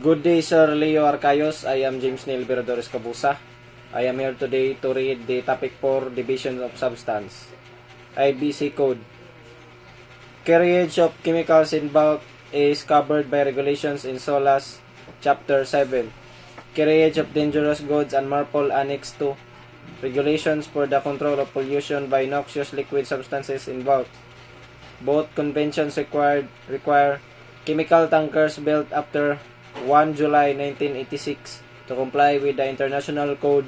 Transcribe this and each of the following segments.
Good day, Sir Leo Arcayos. I am James Neil Viradores Cabusa. I am here today to read the topic for Division of Substance. IBC Code. Carriage of chemicals in bulk is covered by regulations in SOLAS Chapter 7. Carriage of dangerous goods and MARPOL Annex 2. Regulations for the control of pollution by noxious liquid substances in bulk. Both conventions require chemical tankers built after 1 July 1986 to comply with the International Code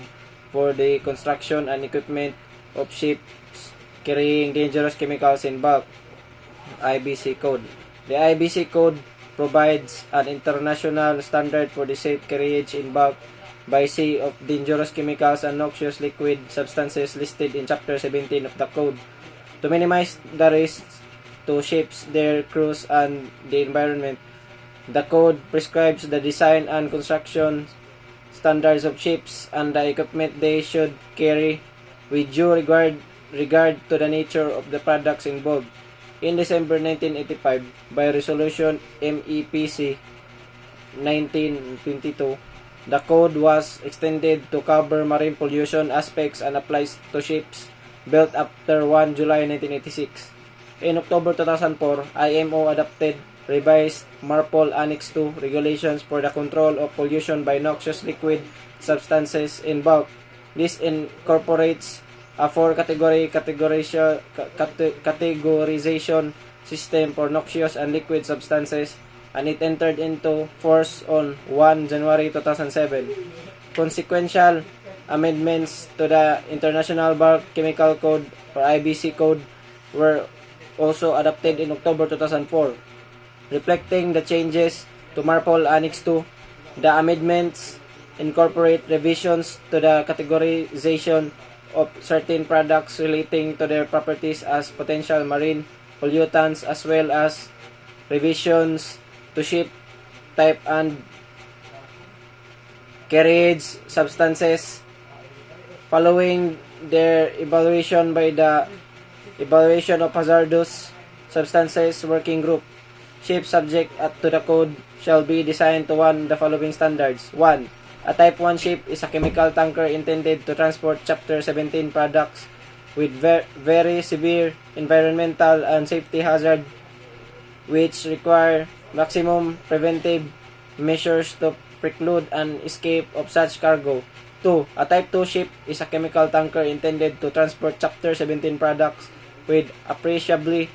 for the Construction and Equipment of Ships Carrying Dangerous Chemicals in Bulk, IBC Code. The IBC Code provides an international standard for the safe carriage in bulk by sea of dangerous chemicals and noxious liquid substances listed in Chapter 17 of the Code. To minimize the risks to ships, their crews, and the environment, the Code prescribes the design and construction standards of ships and the equipment they should carry with due regard to the nature of the products involved. In December 1985, by Resolution MEPC 1922, the Code was extended to cover marine pollution aspects and applies to ships built after 1 July 1986. In October 2004, IMO adopted revised MARPOL Annex 2 regulations for the control of pollution by noxious liquid substances in bulk. This incorporates a four-category categorization system for noxious and liquid substances, and it entered into force on 1 January 2007. Consequential amendments to the International Bulk Chemical Code or IBC Code were also adopted in October 2004. Reflecting the changes to MARPOL Annex 2, the amendments incorporate revisions to the categorization of certain products relating to their properties as potential marine pollutants, as well as revisions to ship type and carriage substances. Following their evaluation by the Evaluation of Hazardous Substances Working Group, ships subject to the code shall be designed to the following standards. 1. A Type 1 ship is a chemical tanker intended to transport Chapter 17 products with very severe environmental and safety hazard, which require maximum preventive measures to preclude an escape of such cargo. 2. A Type 2 ship is a chemical tanker intended to transport Chapter 17 products with appreciably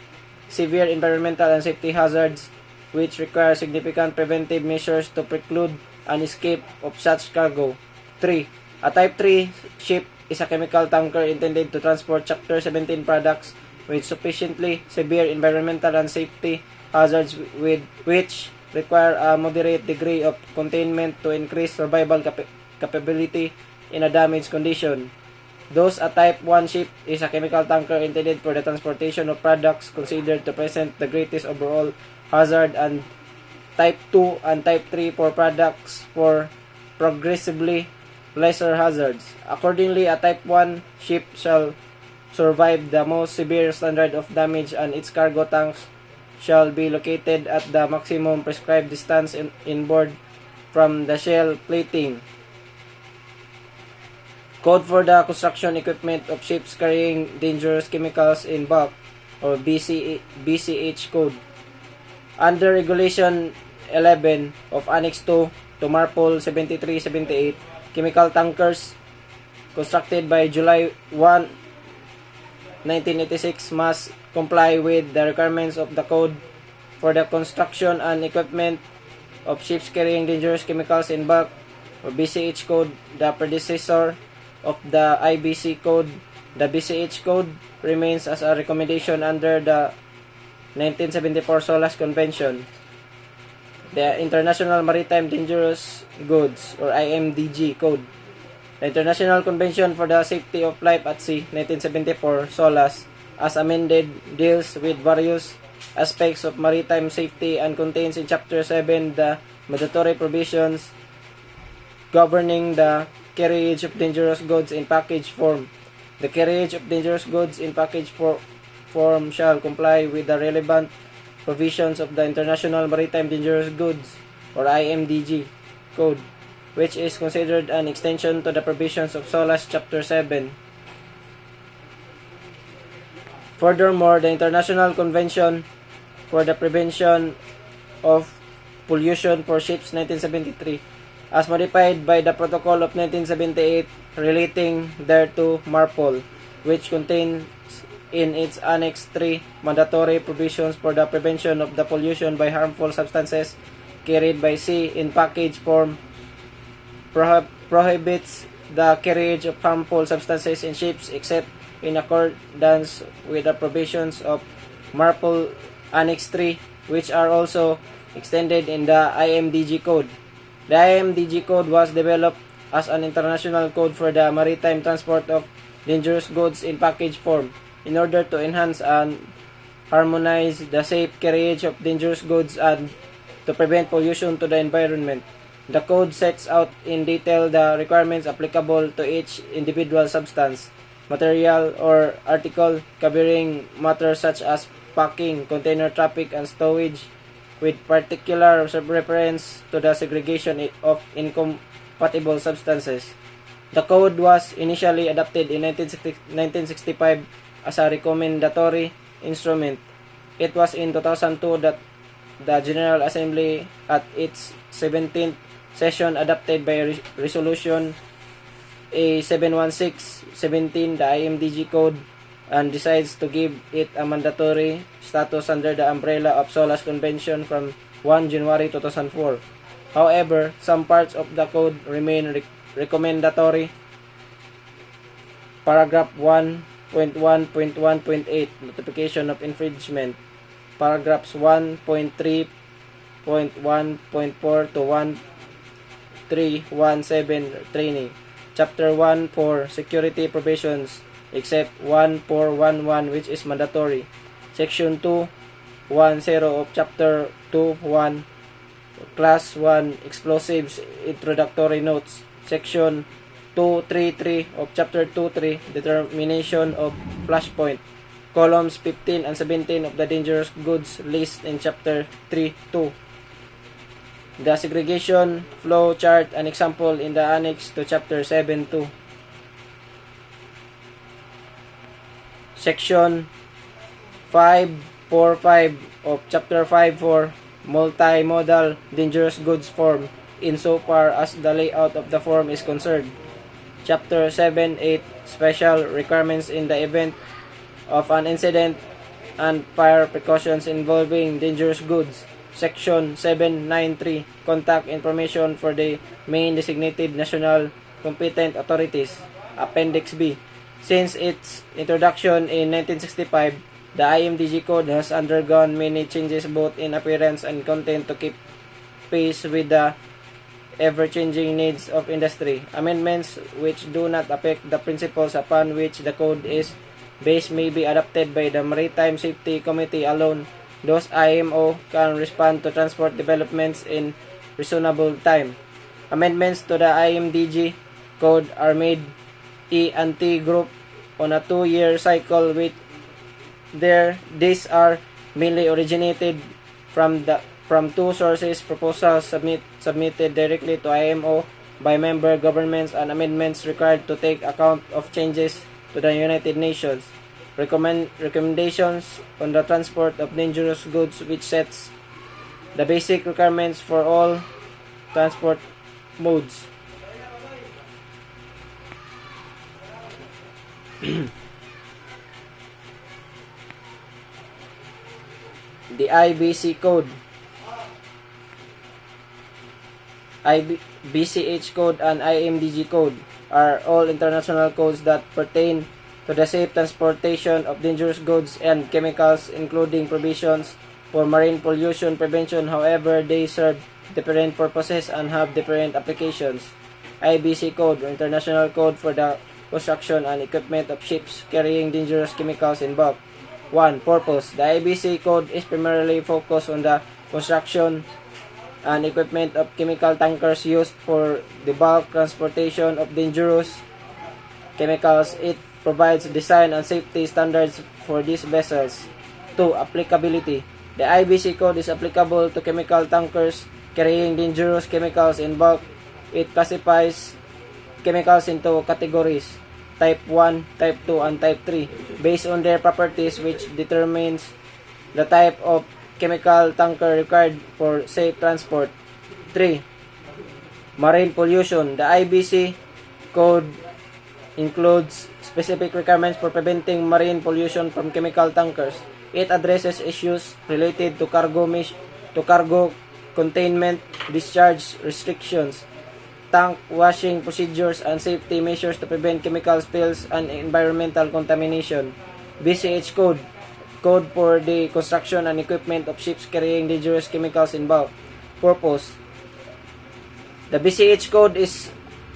severe environmental and safety hazards, which require significant preventive measures to preclude an escape of such cargo. 3. A Type 3 ship is a chemical tanker intended to transport Chapter 17 products with sufficiently severe environmental and safety hazards which require a moderate degree of containment to increase survival capability in a damaged condition. Thus, a Type 1 ship is a chemical tanker intended for the transportation of products considered to present the greatest overall hazard, and Type 2 and Type 3 for products for progressively lesser hazards. Accordingly, a Type 1 ship shall survive the most severe standard of damage, and its cargo tanks shall be located at the maximum prescribed distance inboard from the shell plating. Code for the Construction Equipment of Ships Carrying Dangerous Chemicals in Bulk, or BCH Code. Under Regulation 11 of Annex 2 to MARPOL 73-78, chemical tankers constructed by July 1, 1986 must comply with the requirements of the Code for the Construction and Equipment of Ships Carrying Dangerous Chemicals in Bulk, or BCH Code, the predecessor of the IBC Code. The BCH Code remains as a recommendation under the 1974 SOLAS Convention. The International Maritime Dangerous Goods, or IMDG Code. The International Convention for the Safety of Life at Sea, 1974 SOLAS, as amended, deals with various aspects of maritime safety and contains in Chapter 7 the mandatory provisions governing the carriage of dangerous goods in package form. The carriage of dangerous goods in package form shall comply with the relevant provisions of the International Maritime Dangerous Goods or IMDG code, which is considered an extension to the provisions of SOLAS Chapter 7. Furthermore, the International Convention for the Prevention of Pollution for Ships 1973, as modified by the Protocol of 1978 relating thereto MARPOL, which contains in its Annex 3 mandatory provisions for the prevention of the pollution by harmful substances carried by sea in package form, prohibits the carriage of harmful substances in ships except in accordance with the provisions of MARPOL Annex 3, which are also extended in the IMDG Code. The IMDG Code was developed as an international code for the maritime transport of dangerous goods in package form in order to enhance and harmonize the safe carriage of dangerous goods and to prevent pollution to the environment. The code sets out in detail the requirements applicable to each individual substance, material, or article, covering matters such as packing, container traffic, and stowage, with particular reference to the segregation of incompatible substances. The code was initially adopted in 1965 as a recommendatory instrument. It was in 2002 that the General Assembly at its 17th session adopted by Resolution A716-17 the IMDG Code and decides to give it a mandatory status under the umbrella of SOLAS Convention from 1 January 2004. However, some parts of the code remain recommendatory. Paragraph 1.1.1.8 Notification of infringement. Paragraphs 1.3.1.4 to 1.3.1.7 Training. Chapter 1.4 Security Provisions, except 1.4.1.1 which is mandatory. Section 2.1.0 of Chapter 2.1 Class 1 Explosives Introductory Notes. Section 2.3.3 of Chapter 2.3 Determination of Flashpoint. Columns 15 and 17 of the dangerous goods list in Chapter 3.2. The segregation flow chart and example in the annex to Chapter 7.2. Section 5.4.5 of Chapter 5.4 Multimodal Dangerous Goods Form insofar as the layout of the form is concerned. Chapter 7.8 Special Requirements in the event of an incident and fire precautions involving dangerous goods. Section 793 Contact Information for the main designated national competent authorities. Appendix B. Since its introduction in 1965, the IMDG Code has undergone many changes both in appearance and content to keep pace with the ever-changing needs of industry. Amendments which do not affect the principles upon which the code is based may be adopted by the Maritime Safety Committee alone. Those IMO can respond to transport developments in reasonable time. Amendments to the IMDG Code are made E&T Group on a 2-year cycle with these are mainly originated from two sources: proposals submitted directly to IMO by member governments and amendments required to take account of changes to the United Nations. Recommendations on the transport of dangerous goods, which sets the basic requirements for all transport modes. The IBC Code, BCH Code, and IMDG Code are all international codes that pertain to the safe transportation of dangerous goods and chemicals, including provisions for marine pollution prevention. However, they serve different purposes and have different applications. IBC Code, or International Code for the Construction and Equipment of Ships Carrying Dangerous Chemicals in Bulk. 1. Purpose. The IBC Code is primarily focused on the construction and equipment of chemical tankers used for the bulk transportation of dangerous chemicals. It provides design and safety standards for these vessels. 2. Applicability. The IBC Code is applicable to chemical tankers carrying dangerous chemicals in bulk. It classifies chemicals into categories type 1, type 2, and type 3 based on their properties, which determines the type of chemical tanker required for safe transport. 3. Marine pollution. The IBC code includes specific requirements for preventing marine pollution from chemical tankers. It addresses issues related to cargo containment, discharge restrictions, tank washing procedures, and safety measures to prevent chemical spills and environmental contamination. BCH code. Code for the construction and equipment of ships carrying dangerous chemicals in bulk. Purpose. The BCH code is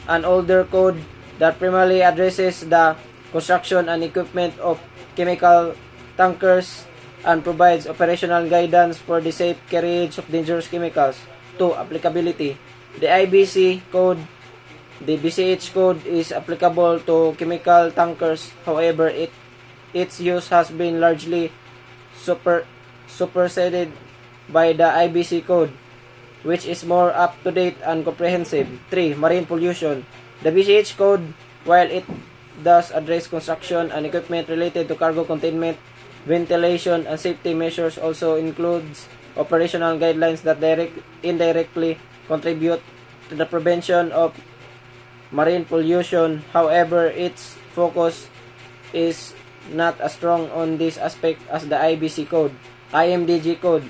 an older code that primarily addresses the construction and equipment of chemical tankers and provides operational guidance for the safe carriage of dangerous chemicals. 2. Applicability. The IBC code, the BCH code is applicable to chemical tankers. However, its use has been largely superseded by the IBC code, which is more up-to-date and comprehensive. 3. Marine pollution. The BCH code, while it does address construction and equipment related to cargo containment, ventilation, and safety measures, also includes operational guidelines that indirectly contribute to the prevention of marine pollution. However, its focus is not as strong on this aspect as the IBC code. IMDG code,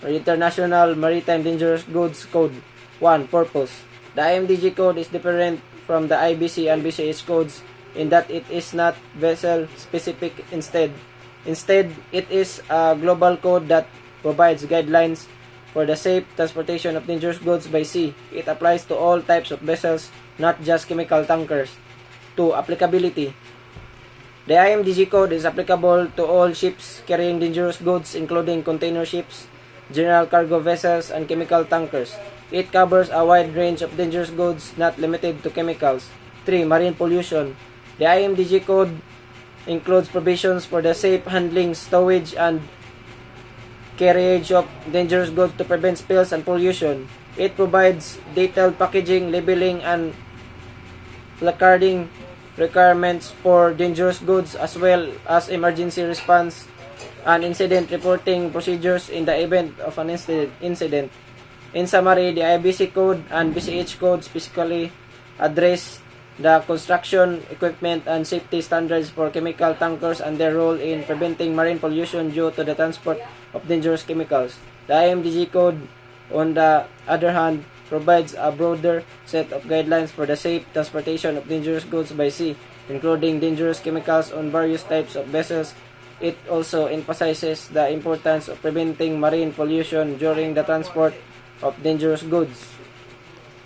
or International Maritime Dangerous Goods Code. 1. Purpose. The IMDG code is different from the IBC and BCH codes in that it is not vessel specific. Instead, it is a global code that provides guidelines for the safe transportation of dangerous goods by sea. It applies to all types of vessels, not just chemical tankers. 2. Applicability. The IMDG code is applicable to all ships carrying dangerous goods, including container ships, general cargo vessels, and chemical tankers. It covers a wide range of dangerous goods, not limited to chemicals. 3. Marine pollution. The IMDG code includes provisions for the safe handling, stowage, and carriage of dangerous goods to prevent spills and pollution. It provides detailed packaging, labeling, and placarding requirements for dangerous goods, as well as emergency response and incident reporting procedures in the event of an incident. In summary, the IBC code and BCH code specifically address the construction, equipment, and safety standards for chemical tankers and their role in preventing marine pollution due to the transport of dangerous chemicals. The IMDG code, on the other hand, provides a broader set of guidelines for the safe transportation of dangerous goods by sea, including dangerous chemicals on various types of vessels. It also emphasizes the importance of preventing marine pollution during the transport of dangerous goods.